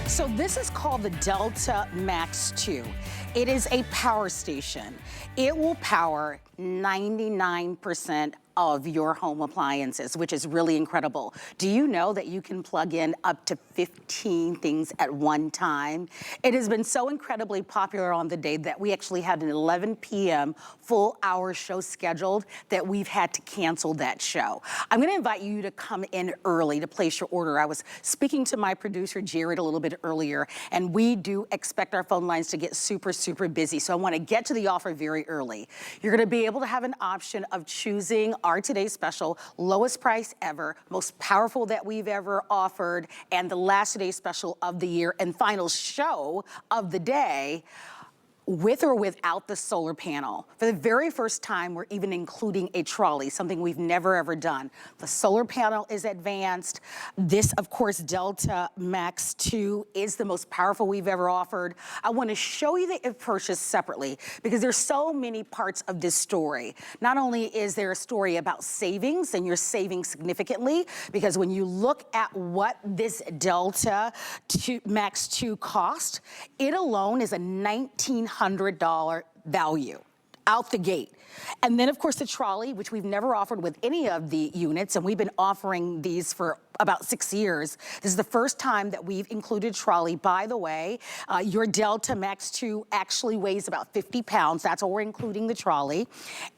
So this is called the Delta Max 2. It is a power station. It will power 99% of your home appliances, which is really incredible. Do you know that you can plug in up to 15 things at one time? It has been so incredibly popular on the day that we actually had an 11 p.m. full hour show scheduled that we've had to cancel that show. I'm gonna invite you to come in early to place your order. I was speaking to my producer, Jared, a little bit earlier, and we do expect our phone lines to get super, super busy. So I wanna get to the offer very early. You're gonna be able to have an option of choosing our today's special, lowest price ever, most powerful that we've ever offered, and the last today's special of the year and final show of the day, with or without the solar panel. For the very first time, we're even including a trolley, something we've never ever done. The solar panel is advanced. This, of course, Delta Max 2 is the most powerful we've ever offered. I wanna show you the purchase separately because there's so many parts of this story. Not only is there a story about savings, and you're saving significantly, because when you look at what this Delta Max 2 cost, it alone is a $1,900 value out the gate. And then of course the trolley, which we've never offered with any of the units, and we've been offering these for about 6 years. This is the first time that we've included trolley. By the way, your Delta Max 2 actually weighs about 50 pounds. That's why we're including the trolley.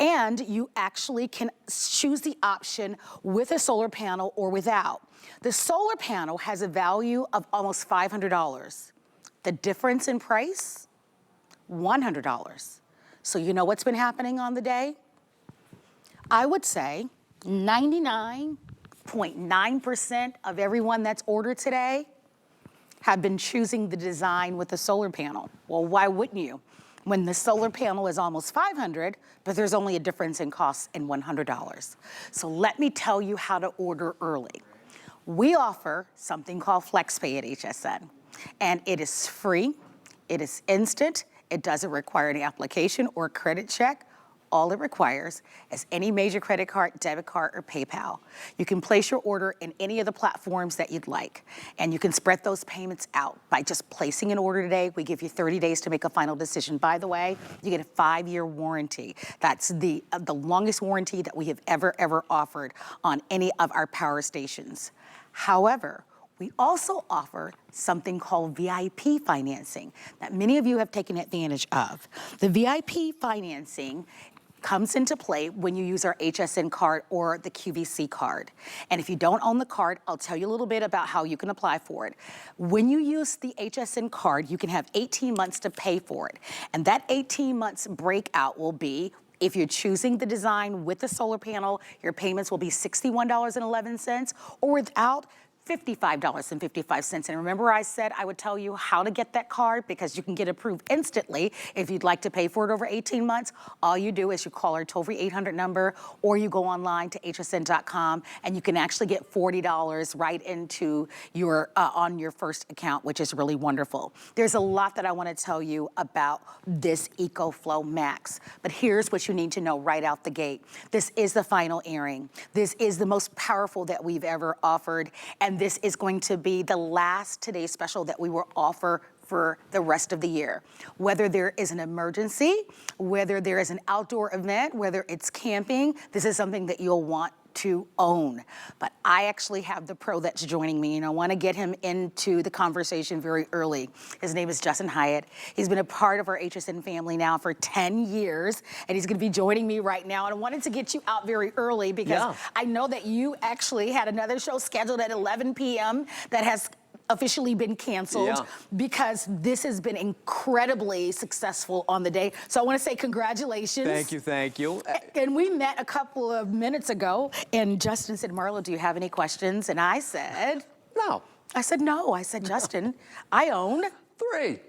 And you actually can choose the option with a solar panel or without. The solar panel has a value of almost $500. The difference in price, $100. So you know what's been happening on the day? I would say 99.9% of everyone that's ordered today have been choosing the design with the solar panel. Well, why wouldn't you? When the solar panel is almost $500, but there's only a difference in cost in $100. So let me tell you how to order early. We offer something called FlexPay at HSN, and it is free, it is instant, it doesn't require any application or credit check. All it requires is any major credit card, debit card, or PayPal. You can place your order in any of the platforms that you'd like, and you can spread those payments out by just placing an order today. We give you 30 days to make a final decision. By the way, you get a 5-year warranty. That's the longest warranty that we have ever offered on any of our power stations. However, we also offer something called VIP financing that many of you have taken advantage of. The VIP financing comes into play when you use our HSN card or the QVC card. And if you don't own the card, I'll tell you a little bit about how you can apply for it. When you use the HSN card, you can have 18 months to pay for it. And that 18 months breakout will be, if you're choosing the design with the solar panel, your payments will be $61.11, or without, $55.55. And remember I said I would tell you how to get that card because you can get approved instantly. If you'd like to pay for it over 18 months, all you do is you call our toll-free 800 number, or you go online to hsn.com and you can actually get $40 right into your, on your first account, which is really wonderful. There's a lot that I want to tell you about this EcoFlow Max, but here's what you need to know right out the gate. This is the final airing. This is the most powerful that we've ever offered, and this is going to be the last today's special that we will offer for the rest of the year. Whether there is an emergency, whether there is an outdoor event, whether it's camping, this is something that you'll want to own. But I actually have the pro that's joining me, and I want to get him into the conversation very early. His name is Justin Hyatt. He's been a part of our HSN family now for 10 years, and he's going to be joining me right now. And I wanted to get you out very early because I know that you actually had another show scheduled at 11 p.m. that has officially been canceled because this has been incredibly successful on the day. So I want to say congratulations. Thank you, thank you. And we met a couple of minutes ago, and Justin said, Marla, do you have any questions? And I said, No. I said, no. I said, Justin, I own 3.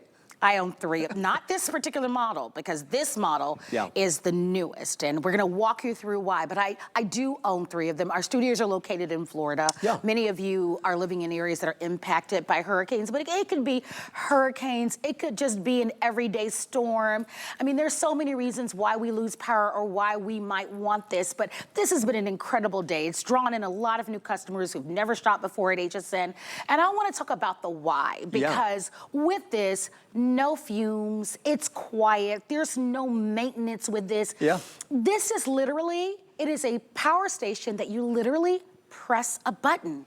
I own 3, not this particular model, because this model is the newest, and we're gonna walk you through why, but I do own 3 of them. Our studios are located in Florida. Many of you are living in areas that are impacted by hurricanes, but it could be hurricanes, it could just be an everyday storm. I mean, there's so many reasons why we lose power or why we might want this, but this has been an incredible day. It's drawn in a lot of new customers who've never shopped before at HSN, and I wanna talk about the why, because with this, no fumes, it's quiet, there's no maintenance with this. This is literally, it is a power station that you literally press a button.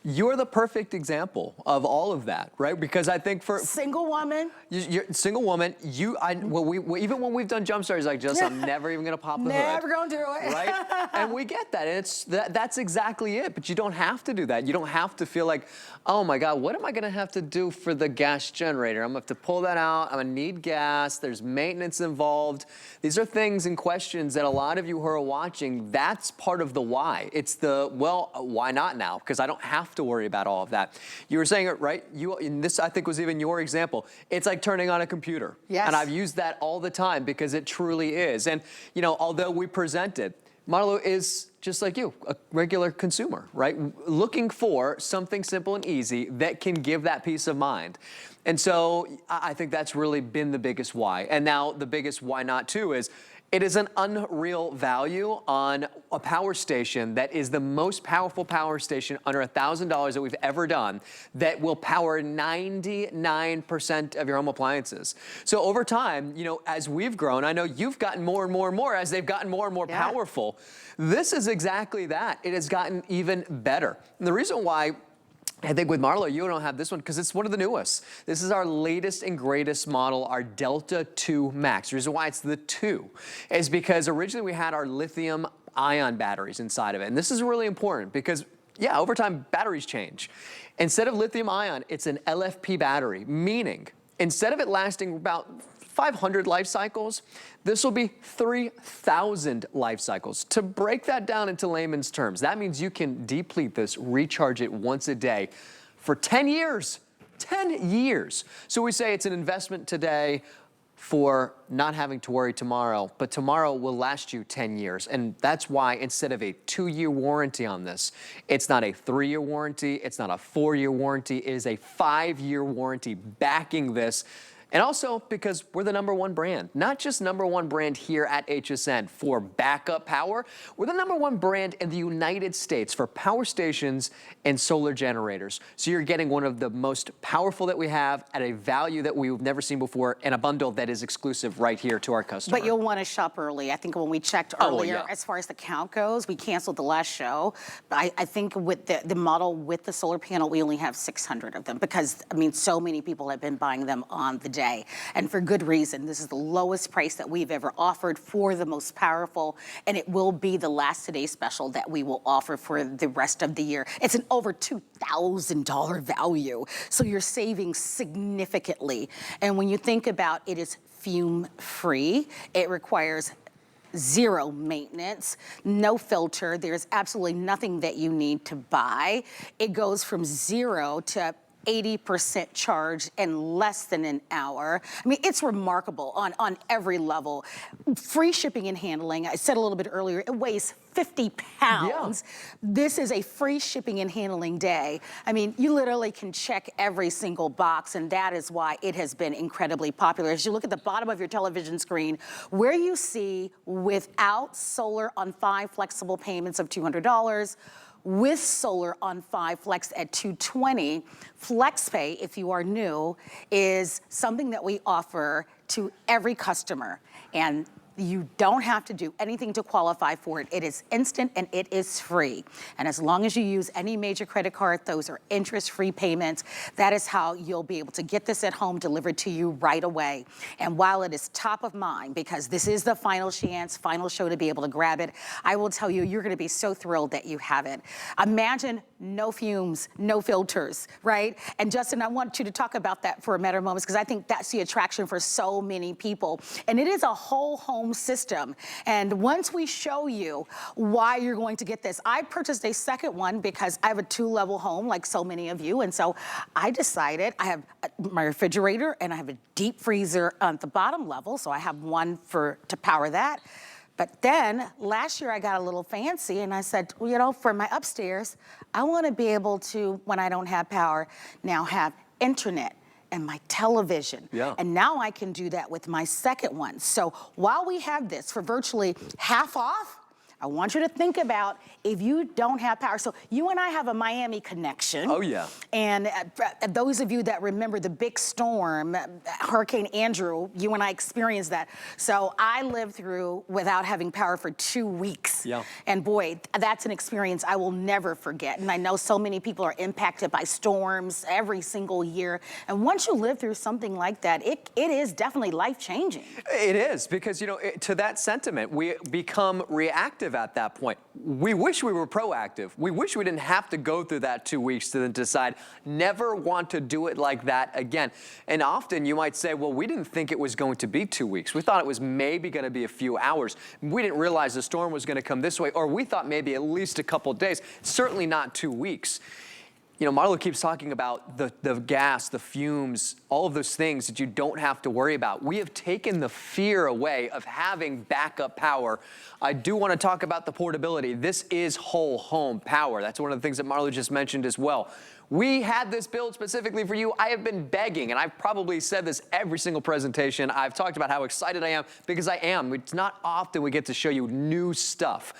You're the perfect example of all of that, right? Because I think for single woman, you're single woman. Even when we've done jump starts like just, I'm never even gonna pop the hood. Never gonna do it, right? And we get that, and that's exactly it. But you don't have to do that. You don't have to feel like, oh my God, what am I gonna have to do for the gas generator? I'm gonna have to pull that out. I'm gonna need gas. There's maintenance involved. These are things and questions that a lot of you who are watching, that's part of the why. It's the, well, why not now? Because I don't have to worry about all of that. You were saying it, right? And this, I think, was even your example. It's like turning on a computer. And I've used that all the time because it truly is. And, you know, although we presented, Marlo is just like you, a regular consumer, right? Looking for something simple and easy that can give that peace of mind. And so I think that's really been the biggest why. And now the biggest why not too is, it is an unreal value on a power station that is the most powerful power station under $1,000 that we've ever done, that will power 99% of your home appliances. So over time, you know, as we've grown, I know you've gotten more and more and more as they've gotten more and more powerful. This is exactly that. It has gotten even better. And the reason why I think with Marlo, you don't have this one because it's one of the newest. This is our latest and greatest model, our Delta 2 Max. The reason why it's the 2 is because originally we had our lithium ion batteries inside of it. And this is really important because, yeah, over time, batteries change. Instead of lithium ion, it's an LFP battery, meaning instead of it lasting about 500 life cycles, this will be 3,000 life cycles. To break that down into layman's terms, that means you can deplete this, recharge it once a day for 10 years. 10 years. So we say it's an investment today for not having to worry tomorrow, but tomorrow will last you 10 years. And that's why instead of a 2-year warranty on this, it's not a 3-year warranty, it's not a 4-year warranty, it is a 5-year warranty backing this. And also because we're the #1 brand, not just #1 brand here at HSN for backup power, we're the #1 brand in the United States for power stations and solar generators. So you're getting one of the most powerful that we have at a value that we've never seen before, and a bundle that is exclusive right here to our customer. But you'll want to shop early. I think when we checked earlier, as far as the count goes, we canceled the last show. I think with the model with the solar panel, we only have 600 of them because, I mean, so many people have been buying them on the day. And for good reason. This is the lowest price that we've ever offered for the most powerful, and it will be the last today special that we will offer for the rest of the year. It's an over $2,000 value, so you're saving significantly. And when you think about it, is fume-free. It requires 0 maintenance, no filter. There's absolutely nothing that you need to buy. It goes from 0 to 80% charge in less than an hour. I mean, it's remarkable on every level. Free shipping and handling. I said a little bit earlier, it weighs 50 pounds. This is a free shipping and handling day. I mean, you literally can check every single box, and that is why it has been incredibly popular. As you look at the bottom of your television screen, where you see without solar on 5 flexible payments of $200, with solar on 5 flex at $220, FlexPay, if you are new, is something that we offer to every customer. And you don't have to do anything to qualify for it. It is instant and it is free. And as long as you use any major credit card, those are interest-free payments. That is how you'll be able to get this at home delivered to you right away. And while it is top of mind, because this is the final chance, final show to be able to grab it, I will tell you, you're gonna be so thrilled that you have it. Imagine no fumes, no filters, right? And Justin, I want you to talk about that for a matter of moments, because I think that's the attraction for so many people. And it is a whole home home system. And once we show you why you're going to get this, I purchased a second one because I have a 2-level home like so many of you. And so I decided I have my refrigerator and I have a deep freezer on the bottom level. So I have one to power that. But then last year I got a little fancy and I said, well, you know, for my upstairs, I want to be able to, when I don't have power, now have internet and my television. Yeah. And now I can do that with my second one. So while we have this for virtually half off, I want you to think about if you don't have power. So you and I have a Miami connection. Oh, yeah. And those of you that remember the big storm, Hurricane Andrew, you and I experienced that. So I lived through without having power for 2 weeks. Yeah. And boy, that's an experience I will never forget. And I know so many people are impacted by storms every single year. And once you live through something like that, it is definitely life-changing. It is, because, you know, to that sentiment, we become reactive at that point. We wish we were proactive. We wish we didn't have to go through that 2 weeks to then decide, never want to do it like that again. And often you might say, well, we didn't think it was going to be 2 weeks. We thought it was maybe going to be a few hours. We didn't realize the storm was going to come this way, or we thought maybe at least a couple days, certainly not 2 weeks. You know, Marlo keeps talking about the gas, the fumes, all of those things that you don't have to worry about. We have taken the fear away of having backup power. I do want to talk about the portability. This is whole home power. That's one of the things that Marlo just mentioned as well. We had this build specifically for you. I have been begging, and I've probably said this every single presentation. I've talked about how excited I am, because I am. It's not often we get to show you new stuff.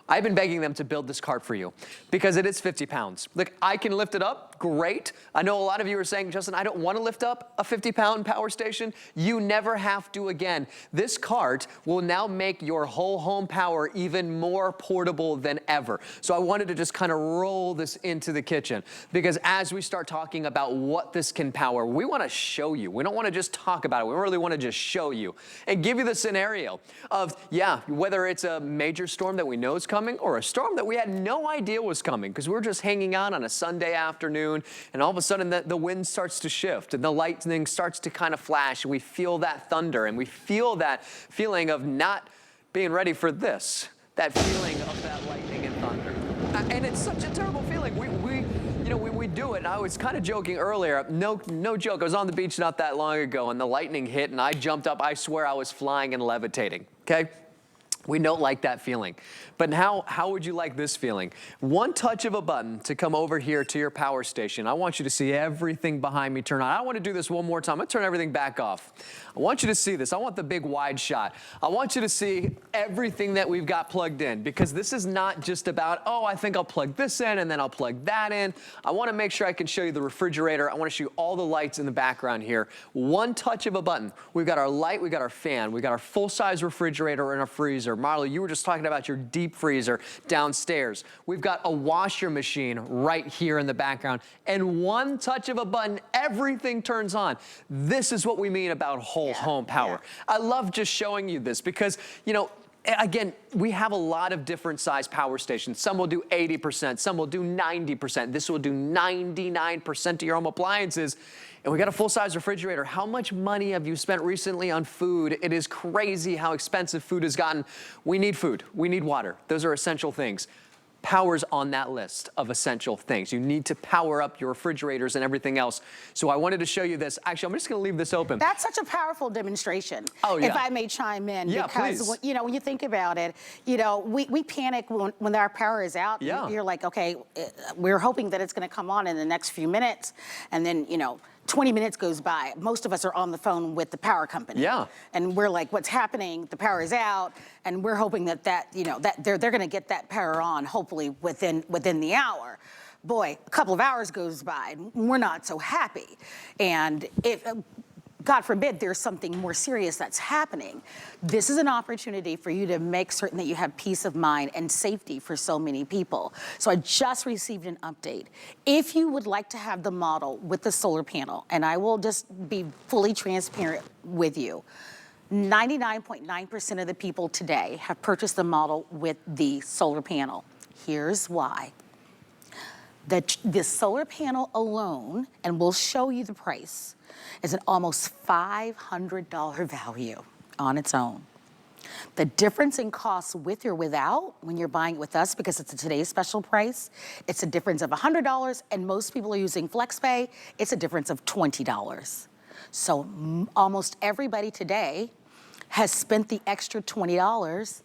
I've been begging them to build this cart for you because it is 50 pounds. Look, I can lift it up, great. I know a lot of you are saying, Justin, I don't want to lift up a 50-pound power station. You never have to again. This cart will now make your whole home power even more portable than ever. So I wanted to just kind of roll this into the kitchen, because as we start talking about what this can power, we want to show you. We don't want to just talk about it. We really want to just show you and give you the scenario of, yeah, whether it's a major storm that we know is coming, or a storm that we had no idea was coming because we were just hanging out on a Sunday afternoon, and all of a sudden the wind starts to shift and the lightning starts to kind of flash, and we feel that thunder, and we feel that feeling of not being ready for this, that feeling of that lightning and thunder. And it's such a terrible feeling. We do it. And I was kind of joking earlier. No joke. I was on the beach not that long ago, and the lightning hit, and I jumped up. I swear I was flying and levitating. Okay. We don't like that feeling. But how would you like this feeling? One touch of a button to come over here to your power station. I want you to see everything behind me turn on. I want to do this one more time. I'm going to turn everything back off. I want you to see this. I want the big wide shot. I want you to see everything that we've got plugged in, because this is not just about, oh, I think I'll plug this in and then I'll plug that in. I want to make sure I can show you the refrigerator. I want to show you all the lights in the background here. One touch of a button. We've got our light, we've got our fan, we've got our full-size refrigerator and a freezer. Marlo, you were just talking about your deep freezer downstairs. We've got a washer machine right here in the background. And one touch of a button, everything turns on. This is what we mean about whole home power. I love just showing you this because, you know, again, we have a lot of different size power stations. Some will do 80%, some will do 90%. This will do 99% of your home appliances. And we got a full-size refrigerator. How much money have you spent recently on food? It is crazy how expensive food has gotten. We need food. We need water. Those are essential things. Power's on that list of essential things. You need to power up your refrigerators and everything else. So I wanted to show you this. Actually, I'm just going to leave this open. That's such a powerful demonstration. Oh, yeah. If I may chime in. Yeah, because, please. you know, when you think about it, you know, we panic when our power is out. Yeah. You're like, okay, we're hoping that it's going to come on in the next few minutes. And then, you know, 20 minutes goes by. Most of us are on the phone with the power company. Yeah. And we're like, what's happening? The power is out. And we're hoping that they're going to get that power on, hopefully within the hour. Boy, a couple of hours goes by and we're not so happy. And if, God forbid, there's something more serious that's happening, this is an opportunity for you to make certain that you have peace of mind and safety for so many people. So I just received an update. If you would like to have the model with the solar panel, and I will just be fully transparent with you, 99.9% of the people today have purchased the model with the solar panel. Here's why. The solar panel alone, and we'll show you the price, is an almost $500 value on its own. The difference in costs with or without when you're buying it with us, because it's a today's special price, it's a difference of $100, and most people are using FlexPay, it's a difference of $20. So almost everybody today has spent the extra $20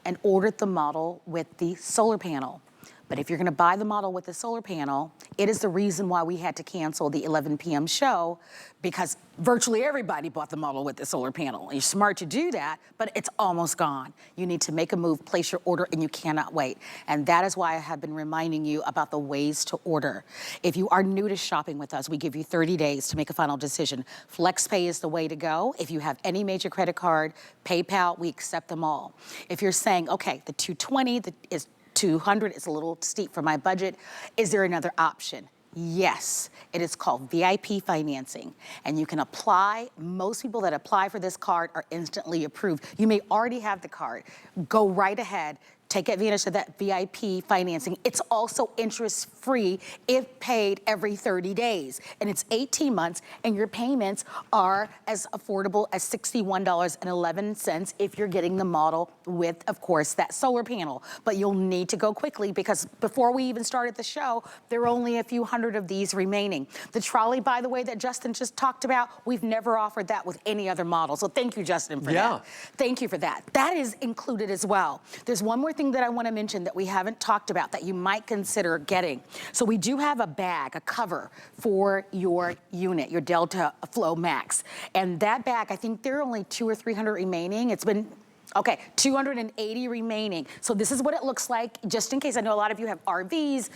and ordered the model with the solar panel. But if you're gonna buy the model with the solar panel, it is the reason why we had to cancel the 11 p.m. show, because virtually everybody bought the model with the solar panel. And you're smart to do that, but it's almost gone. You need to make a move, place your order, and you cannot wait. And that is why I have been reminding you about the ways to order. If you are new to shopping with us, we give you 30 days to make a final decision. FlexPay is the way to go. If you have any major credit card, PayPal, we accept them all. If you're saying, okay, the 220 is 200 is a little steep for my budget. Is there another option? Yes, it is called VIP financing, and you can apply. Most people that apply for this card are instantly approved. You may already have the card. Go right ahead. Take advantage of that VIP financing. It's also interest-free if paid every 30 days. And it's 18 months, and your payments are as affordable as $61.11 if you're getting the model with, of course, that solar panel. But you'll need to go quickly, because before we even started the show, there are only a few hundred of these remaining. The trolley, by the way, that Justin just talked about, we've never offered that with any other model. So thank you, Justin, for that. Thank you for that. That is included as well. There's one more thing that I want to mention that we haven't talked about that you might consider getting. So we do have a bag, a cover for your unit, your Delta Flow Max. And that bag, I think there are only 200 or 300 remaining. It's been, okay, 280 remaining. So this is what it looks like, just in case. I know a lot of you have RVs,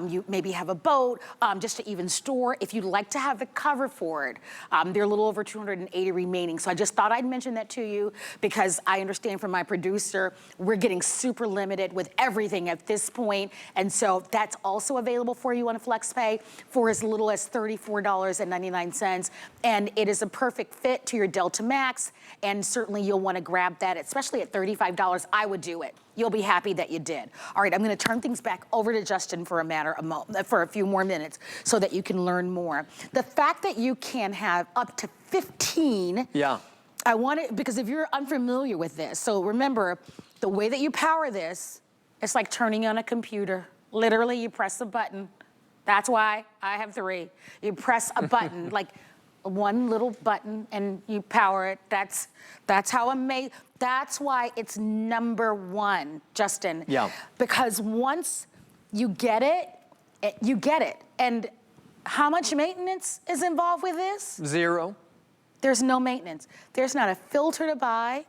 you maybe have a boat, just to even store. If you'd like to have the cover for it, there are a little over 280 remaining. So I just thought I'd mention that to you, because I understand from my producer, we're getting super limited with everything at this point. And so that's also available for you on FlexPay for as little as $34.99. And it is a perfect fit to your Delta Max. And certainly you'll want to grab that, especially at $35, I would do it. You'll be happy that you did. All right, I'm gonna turn things back over to Justin for a few more minutes so that you can learn more. The fact that you can have up to 15, I want it, because if you're unfamiliar with this, so remember, the way that you power this, it's like turning on a computer. Literally, you press a button. That's why I have 3. You press a button, like one little button, and you power it. That's how amazing. That's why it's #1, Justin. Because once you get it, you get it. And how much maintenance is involved with this? 0. There's no maintenance. There's not a filter to buy.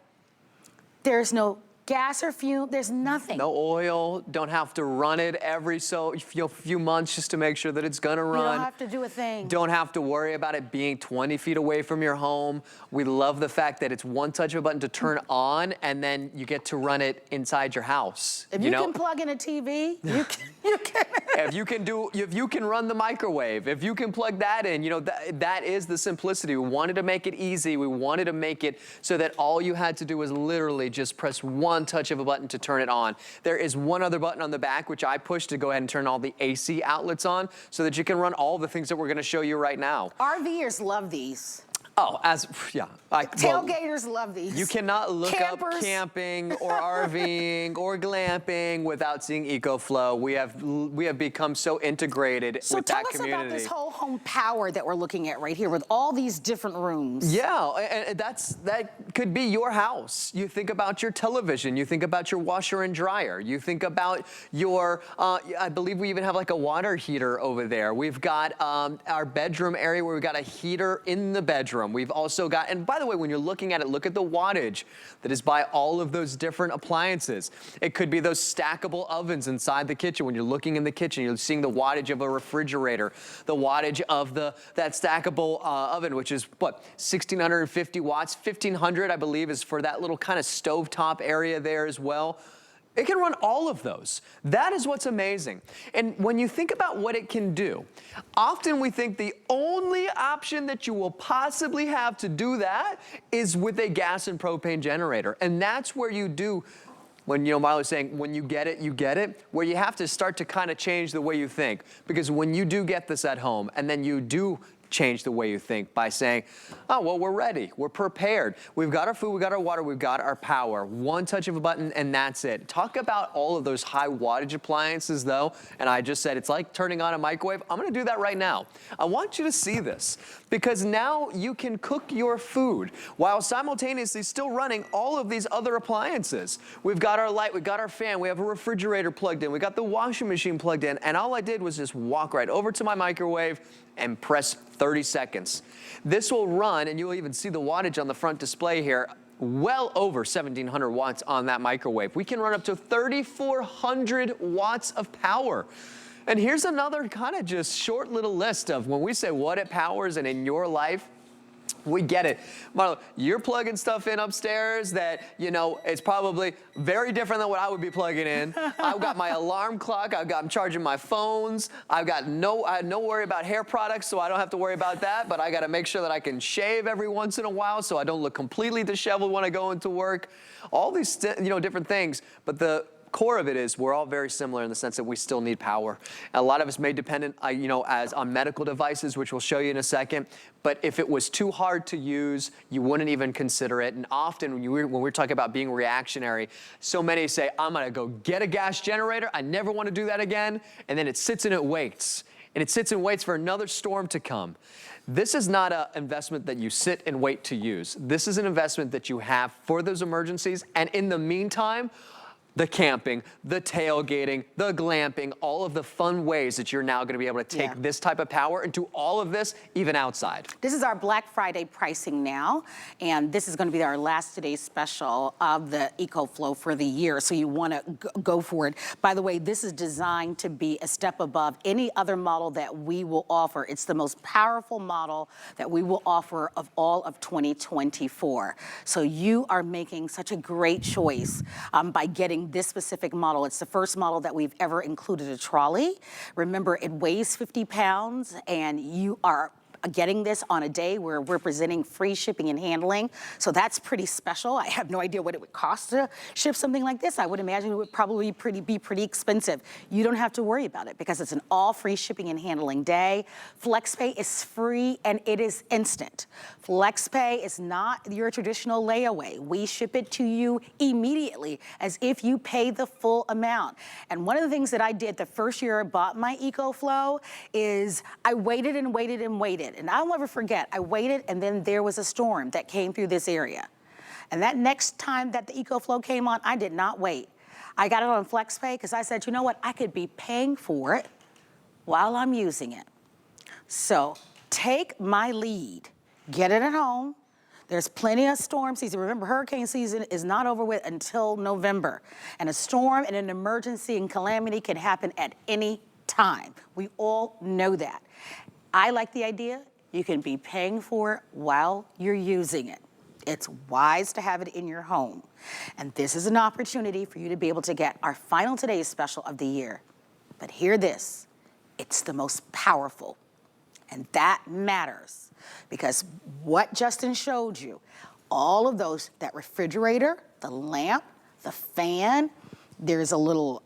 There's no gas or fuel, there's nothing. No oil, don't have to run it every few months just to make sure that it's gonna run. You don't have to do a thing. Don't have to worry about it being 20 feet away from your home. We love the fact that it's one touch of a button to turn on, and then you get to run it inside your house. If you can plug in a TV, you can. If you can run the microwave, if you can plug that in, that is the simplicity. We wanted to make it easy. We wanted to make it so that all you had to do was literally just press one touch of a button to turn it on. There is one other button on the back, which I push to go ahead and turn all the AC outlets on so that you can run all the things that we're gonna show you right now. RVers love these. Oh, Tailgaters love these. You cannot look Campers. up camping or RVing or glamping without seeing EcoFlow. We have become so integrated with that community. So tell us about this whole home power that we're looking at right here with all these different rooms. Yeah, and that could be your house. You think about your television. You think about your washer and dryer. You think about your, I believe we even have like a water heater over there. We've got our bedroom area where we've got a heater in the bedroom. We've also got, and by the way, when you're looking at it, look at the wattage that is by all of those different appliances. It could be those stackable ovens inside the kitchen. When you're looking in the kitchen, you're seeing the wattage of a refrigerator, the wattage of that stackable oven, which is what, 1,650 watts, 1,500, I believe, is for that little kind of stovetop area there as well. It can run all of those. That is what's amazing. And when you think about what it can do, often we think the only option that you will possibly have to do that is with a gas and propane generator. And that's where you do, when Miley's saying, when you get it, where you have to start to kind of change the way you think. Because when you do get this at home, and then you do change the way you think by saying, oh, well, we're ready, we're prepared. We've got our food, we've got our water, we've got our power. One touch of a button and that's it. Talk about all of those high wattage appliances though, and I just said it's like turning on a microwave. I'm gonna do that right now. I want you to see this because now you can cook your food while simultaneously still running all of these other appliances. We've got our light, we've got our fan, we have a refrigerator plugged in, we got the washing machine plugged in, and all I did was just walk right over to my microwave and press 30 seconds. This will run, and you'll even see the wattage on the front display here, well over 1,700 watts on that microwave. We can run up to 3,400 watts of power. And here's another kind of just short little list of when we say what it powers and in your life, we get it. Marlo, you're plugging stuff in upstairs that, you know, it's probably very different than what I would be plugging in. I've got my alarm clock. I'm charging my phones. I had no worry about hair products, so I don't have to worry about that. But I got to make sure that I can shave every once in a while so I don't look completely disheveled when I go into work. All these, different things. But the core of it is we're all very similar in the sense that we still need power. A lot of us may depend, as on medical devices, which we'll show you in a second. But if it was too hard to use, you wouldn't even consider it. And often when we're talking about being reactionary, so many say, I'm gonna go get a gas generator. I never wanna do that again. And then it sits and it waits. And it sits and waits for another storm to come. This is not an investment that you sit and wait to use. This is an investment that you have for those emergencies. And in the meantime, the camping, the tailgating, the glamping, all of the fun ways that you're now gonna be able to take this type of power and do all of this even outside. This is our Black Friday pricing now, and this is gonna be our last today's special of the EcoFlow for the year, so you wanna go for it. By the way, this is designed to be a step above any other model that we will offer. It's the most powerful model that we will offer of all of 2024. So you are making such a great choice by getting this specific model. It's the first model that we've ever included a trolley. Remember, it weighs 50 pounds and you are getting this on a day where we're presenting free shipping and handling. So that's pretty special. I have no idea what it would cost to ship something like this. I would imagine it would probably be pretty expensive. You don't have to worry about it because it's an all free shipping and handling day. FlexPay is free and it is instant. FlexPay is not your traditional layaway. We ship it to you immediately as if you pay the full amount. And one of the things that I did the first year I bought my EcoFlow is I waited and waited and waited. And I'll never forget, I waited and then there was a storm that came through this area. And that next time that the EcoFlow came on, I did not wait. I got it on FlexPay because I said, you know what, I could be paying for it while I'm using it. So take my lead, get it at home. There's plenty of storm season. Remember, hurricane season is not over with until November. And a storm and an emergency and calamity can happen at any time. We all know that. I like the idea. You can be paying for it while you're using it. It's wise to have it in your home. And this is an opportunity for you to be able to get our final today's special of the year. But hear this, it's the most powerful. And that matters because what Justin showed you, all of those, that refrigerator, the lamp, the fan, there's a little,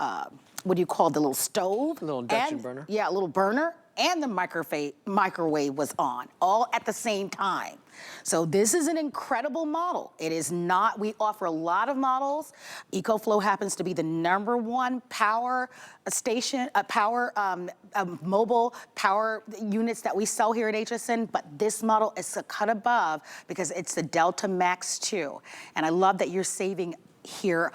what do you call the little stove? A little induction burner. Yeah, a little burner. And the microwave was on, all at the same time. So this is an incredible model. It is not, we offer a lot of models. EcoFlow happens to be the #1 power station, mobile power units that we sell here at HSN, but this model is a cut above because it's the Delta Max 2. And I love that you're saving here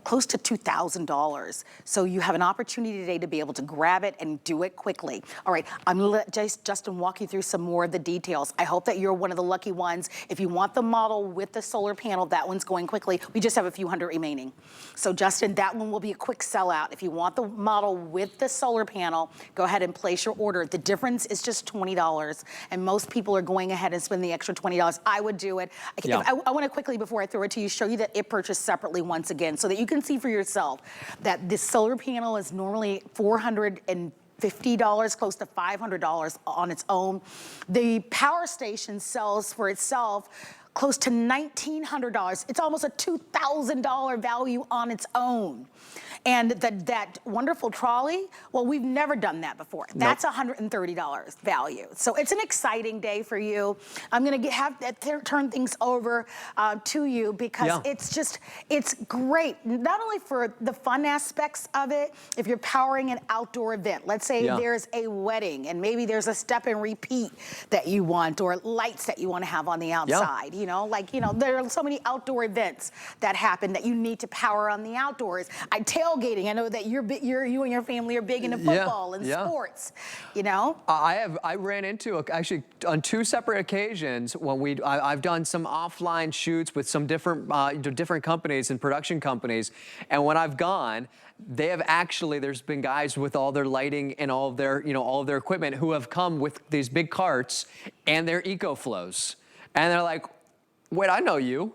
close to $2,000. So you have an opportunity today to be able to grab it and do it quickly. All right, I'm gonna let Justin walk you through some more of the details. I hope that you're one of the lucky ones. If you want the model with the solar panel, that one's going quickly. We just have a few hundred remaining. So Justin, that one will be a quick sellout. If you want the model with the solar panel, go ahead and place your order. The difference is just $20, and most people are going ahead and spending the extra $20. I would do it. Yeah. I wanna quickly, before I throw it to you, show you that it purchased separately once again, so that you can see for yourself that this solar panel is normally $450, close to $500 on its own. The power station sells for itself close to $1,900. It's almost a $2,000 value on its own. And that wonderful trolley, well, we've never done that before. That's $130 value. So it's an exciting day for you. I'm gonna turn things over to you because it's great. Not only for the fun aspects of it, if you're powering an outdoor event, let's say there's a wedding and maybe there's a step and repeat that you want or lights that you want to have on the outside, you know, like, you know, there are so many outdoor events that happen that you need to power on the outdoors. Tailgating, I know that you and your family are big into football and sports, you know? I ran into, actually on 2 separate occasions when I've done some offline shoots with some different companies and production companies, and when I've gone, they have actually, there's been guys with all their lighting and all of their, you know, all of their equipment who have come with these big carts and their EcoFlows. And they're like, wait, I know you.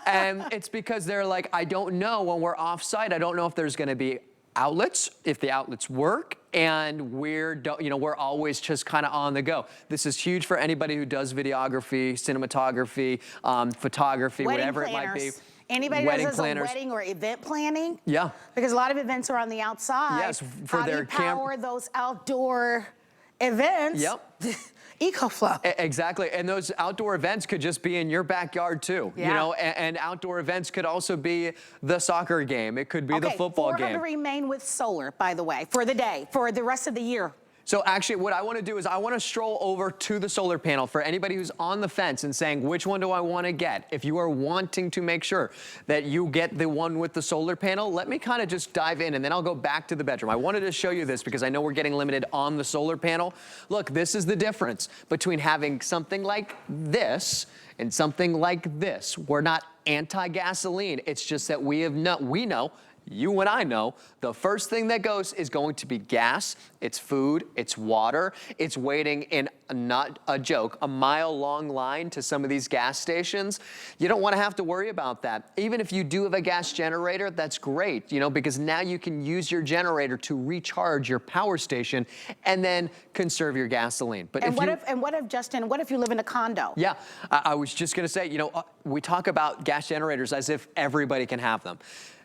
And it's because they're like, I don't know when we're off site, I don't know if there's gonna be outlets, if the outlets work, and we're always just kind of on the go. This is huge for anybody who does videography, cinematography, photography, whatever it might be. Anybody that does a wedding or event planning? Yeah. Because a lot of events are on the outside. Yes, for their power those outdoor events? Yep. EcoFlow. Exactly, and those outdoor events could just be in your backyard too. You know, and outdoor events could also be the soccer game. It could be the football game. 400 remain with solar, by the way, for the day, for the rest of the year. So actually what I want to do is I want to stroll over to the solar panel for anybody who's on the fence and saying, which one do I want to get? If you are wanting to make sure that you get the one with the solar panel, let me kind of just dive in and then I'll go back to the bedroom. I wanted to show you this because I know we're getting limited on the solar panel. Look, this is the difference between having something like this and something like this. We're not anti-gasoline. It's just that we know, you and I know, the first thing that goes is going to be gas, it's food, it's water, it's waiting in, not a joke, a mile-long line to some of these gas stations. You don't want to have to worry about that. Even if you do have a gas generator, that's great, you know, because now you can use your generator to recharge your power station and then conserve your gasoline. But what if, Justin, what if you live in a condo? Yeah, I was just going to say, you know, we talk about gas generators as if everybody can have them.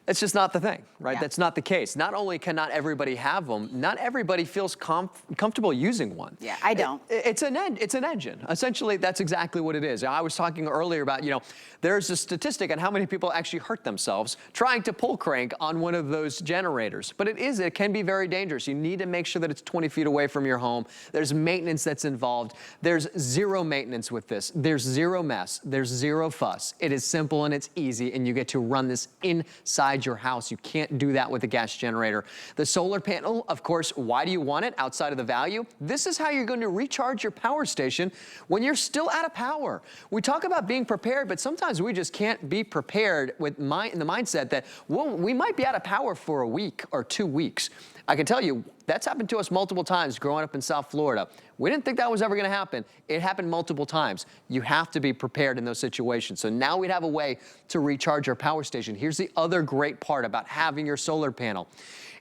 It's just not the thing, right? Yeah. That's not the case. Not only can not everybody have them, not everybody feels comfortable using one. Yeah, I don't. It's an engine. Essentially, that's exactly what it is. I was talking earlier about, you know, there's a statistic on how many people actually hurt themselves trying to pull crank on one of those generators. But it can be very dangerous. You need to make sure that it's 20 feet away from your home. There's maintenance that's involved. There's zero maintenance with this. There's zero mess. There's zero fuss. It is simple and it's easy, and you get to run this inside your house. You can't do that with a gas generator. The solar panel, of course, why do you want it outside of the value? This is how you're going to recharge your power station when you're still out of power. We talk about being prepared, but sometimes we just can't be prepared with in the mindset that, well, we might be out of power for a week or 2 weeks. I can tell you, that's happened to us multiple times growing up in South Florida. We didn't think that was ever gonna happen. It happened multiple times. You have to be prepared in those situations. So now we'd have a way to recharge our power station. Here's the other great part about having your solar panel,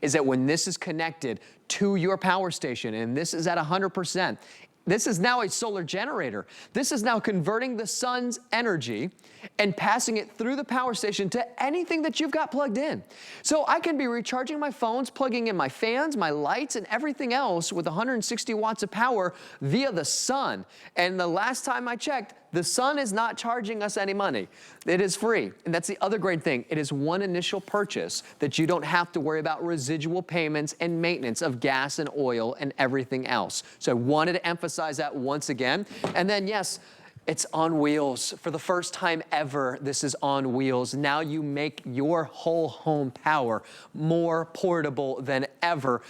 is that when this is connected to your power station, and this is at 100%, this is now a solar generator. This is now converting the sun's energy and passing it through the power station to anything that you've got plugged in. So I can be recharging my phones, plugging in my fans, my lights, and everything else with 160 watts of power via the sun. And the last time I checked, the sun is not charging us any money. It is free. And that's the other great thing. It is one initial purchase that you don't have to worry about residual payments and maintenance of gas and oil and everything else. So I wanted to emphasize that once again. And then, yes, it's on wheels. For the first time ever, this is on wheels. Now you make your whole home power more portable than ever.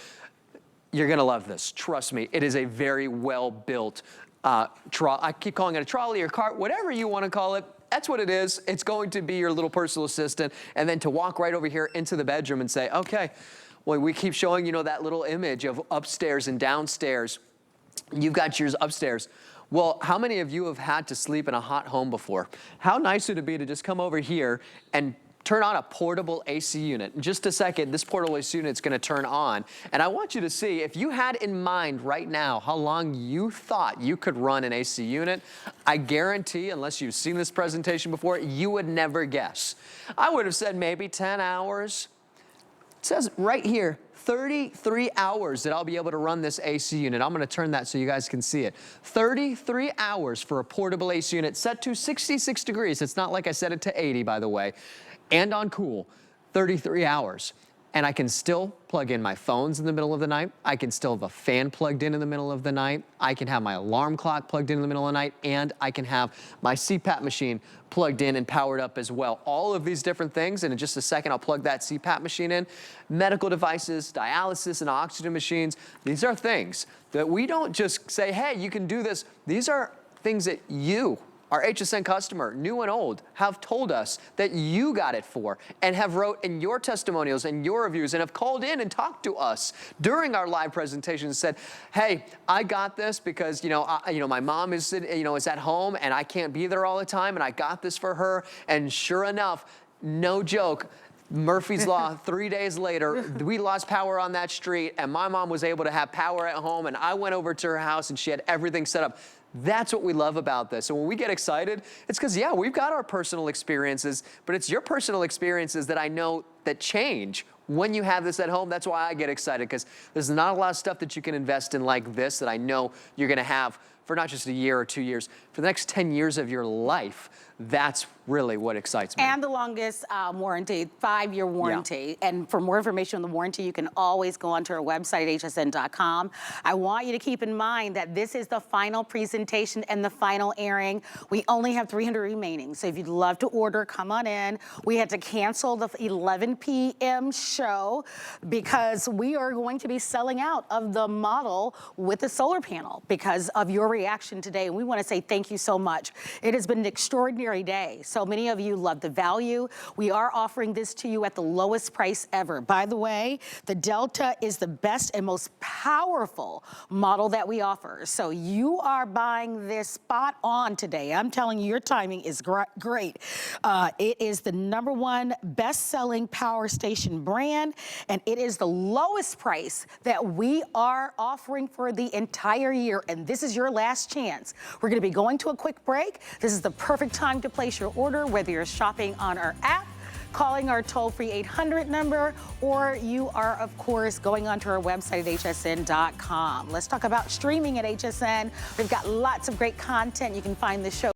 You're gonna love this, trust me. It is a very well-built I keep calling it a trolley or cart, whatever you want to call it. That's what it is. It's going to be your little personal assistant. And then to walk right over here into the bedroom and say, okay, well, we keep showing, you know, that little image of upstairs and downstairs. You've got yours upstairs. Well, how many of you have had to sleep in a hot home before? How nice would it be to just come over here and turn on a portable AC unit. In just a second, this portable AC unit is going to turn on. And I want you to see, if you had in mind right now how long you thought you could run an AC unit, I guarantee, unless you've seen this presentation before, you would never guess. I would have said maybe 10 hours. says right here, 33 hours that I'll be able to run this AC unit. I'm gonna turn that so you guys can see it. 33 hours for a portable AC unit set to 66 degrees. It's not like I set it to 80, by the way, and on cool, 33 hours. And I can still plug in my phones in the middle of the night. I can still have a fan plugged in the middle of the night. I can have my alarm clock plugged in the middle of the night, and I can have my CPAP machine plugged in and powered up as well. All of these different things, and in just a second, I'll plug that CPAP machine in. Medical devices, dialysis and oxygen machines, these are things that we don't just say, hey, you can do this. These are things that you, our HSN customer, new and old, have told us that you got it for and have wrote in your testimonials and your reviews and have called in and talked to us during our live presentation and said, hey, I got this because, my mom is, is at home and I can't be there all the time and I got this for her. And sure enough, no joke, Murphy's Law, 3 days later, we lost power on that street and my mom was able to have power at home and I went over to her house and she had everything set up. That's what we love about this. So when we get excited, it's because, yeah, we've got our personal experiences, but it's your personal experiences that I know that change when you have this at home. That's why I get excited, because there's not a lot of stuff that you can invest in like this that I know you're going to have for not just a year or 2 years, for the next 10 years of your life. That's really what excites me. And the longest warranty, 5-year warranty. Yeah. And for more information on the warranty, you can always go onto our website at hsn.com. I want you to keep in mind that this is the final presentation and the final airing. We only have 300 remaining. So if you'd love to order, come on in. We had to cancel the 11 p.m. show because we are going to be selling out of the model with the solar panel because of your reaction today. And we want to say thank you so much. It has been an extraordinary day. So many of you love the value. We are offering this to you at the lowest price ever. By the way, the Delta is the best and most powerful model that we offer. So you are buying this spot on today. I'm telling you, your timing is great. It is the #1 best-selling power station brand, and it is the lowest price that we are offering for the entire year. And this is your last chance. We're going to be going to a quick break. This is the perfect time to place your order, whether you're shopping on our app, calling our toll-free 800 number, or you are, of course, going onto our website at hsn.com. Let's talk about streaming at HSN. We've got lots of great content. You can find the show